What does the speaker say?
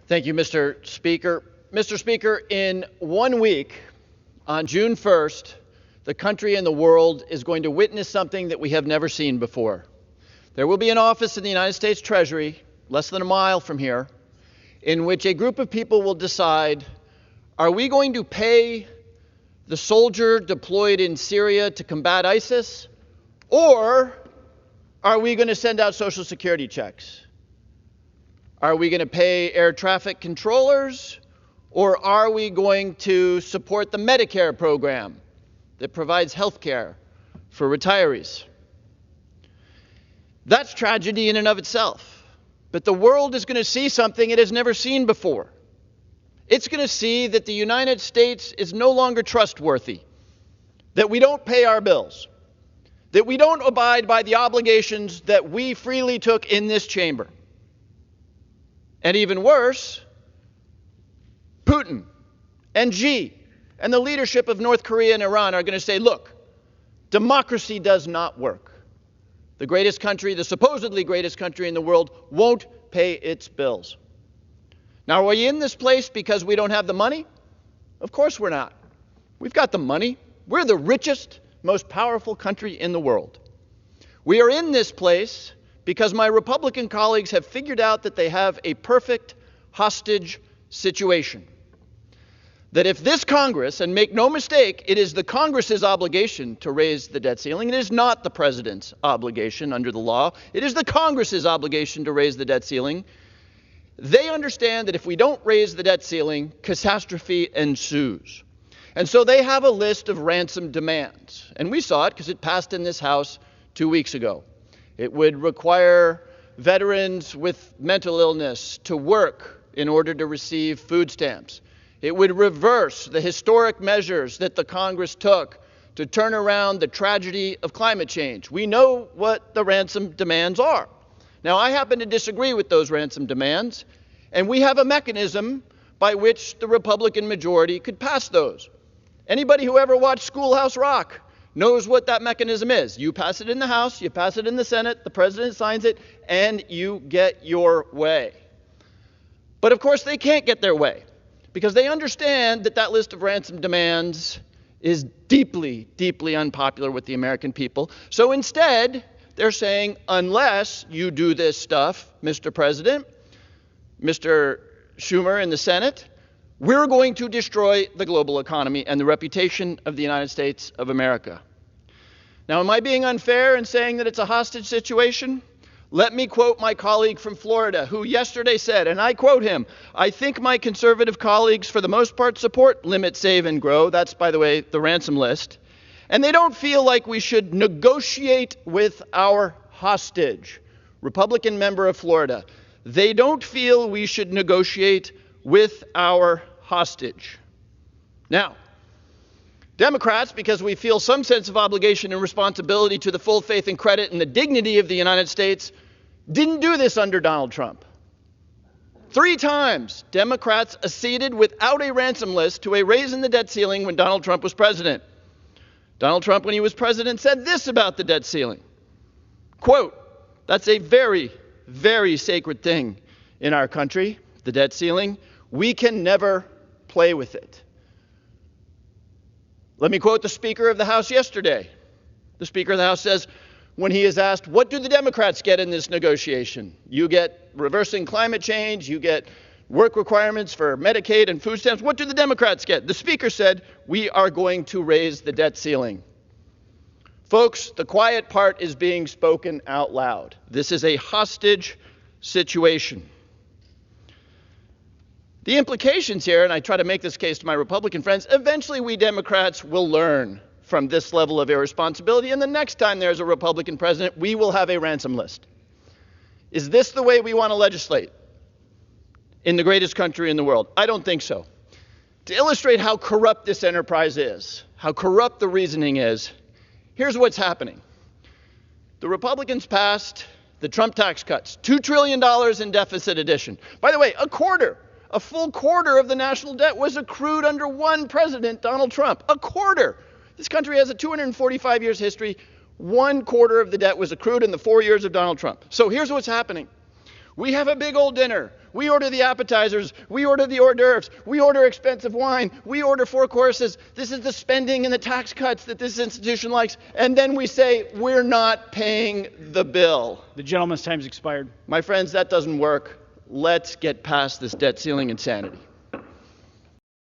Thank you, Mr. Speaker. Mr. Speaker, in 1 week, on June 1st, the country and the world is going to witness something that we have never seen before. There will be an office in the United States Treasury, less than a mile from here, in which a group of people will decide, are we going to pay the soldier deployed in Syria to combat ISIS, or are we going to send out Social Security checks? Are we going to pay air traffic controllers, or are we going to support the Medicare program that provides health care for retirees? That's tragedy in and of itself. But the world is going to see something it has never seen before. It's going to see that the United States is no longer trustworthy, that we don't pay our bills, that we don't abide by the obligations that we freely took in this chamber. And even worse, Putin and Xi and the leadership of North Korea and Iran are going to say, look, democracy does not work. The greatest country, the supposedly greatest country in the world, won't pay its bills. Now, are we in this place because we don't have the money? Of course we're not. We've got the money. We're the richest, most powerful country in the world. We are in this place because my Republican colleagues have figured out that they have a perfect hostage situation. That if this Congress, and make no mistake, it is the Congress's obligation to raise the debt ceiling. It is not the president's obligation under the law. It is the Congress's obligation to raise the debt ceiling. They understand that if we don't raise the debt ceiling, catastrophe ensues. And so they have a list of ransom demands. And we saw it because it passed in this House 2 weeks ago. It would require veterans with mental illness to work in order to receive food stamps. It would reverse the historic measures that the Congress took to turn around the tragedy of climate change. We know what the ransom demands are. Now, I happen to disagree with those ransom demands, and we have a mechanism by which the Republican majority could pass those. Anybody who ever watched Schoolhouse Rock knows what that mechanism is. You pass it in the House, you pass it in the Senate, the president signs it, and you get your way. But of course they can't get their way because they understand that that list of ransom demands is deeply, deeply unpopular with the American people. So instead, they're saying, unless you do this stuff, Mr. President, Mr. Schumer in the Senate, we're going to destroy the global economy and the reputation of the United States of America. Now, am I being unfair in saying that it's a hostage situation? Let me quote my colleague from Florida, who yesterday said, and I quote him, I think my conservative colleagues for the most part support limit, save, and grow. That's, by the way, the ransom list. And they don't feel like we should negotiate with our hostage. Republican member of Florida. They don't feel we should negotiate with our hostage. Now, Democrats, because we feel some sense of obligation and responsibility to the full faith and credit and the dignity of the United States, didn't do this under Donald Trump. 3 times, Democrats acceded without a ransom list to a raise in the debt ceiling when Donald Trump was president. Donald Trump, when he was president, said this about the debt ceiling. Quote, that's a very, very sacred thing in our country, the debt ceiling. We can never play with it. Let me quote the Speaker of the House yesterday. The Speaker of the House says, when he is asked, what do the Democrats get in this negotiation? You get reversing climate change, you get work requirements for Medicaid and food stamps. What do the Democrats get? The Speaker said, we are going to raise the debt ceiling. Folks, the quiet part is being spoken out loud. This is a hostage situation. The implications here, and I try to make this case to my Republican friends, eventually we Democrats will learn from this level of irresponsibility, and the next time there's a Republican president, we will have a ransom list. Is this the way we want to legislate in the greatest country in the world? I don't think so. To illustrate how corrupt this enterprise is, how corrupt the reasoning is, here's what's happening. The Republicans passed the Trump tax cuts, $2 trillion in deficit addition. By the way, a full quarter of the national debt was accrued under one president, Donald Trump. A quarter. This country has a 245 years history. 1/4 of the debt was accrued in the 4 years of Donald Trump. So here's what's happening. We have a big old dinner. We order the appetizers. We order the hors d'oeuvres. We order expensive wine. We order 4 courses. This is the spending and the tax cuts that this institution likes. And then we say, we're not paying the bill. The gentleman's time's expired. My friends, that doesn't work. Let's get past this debt ceiling insanity.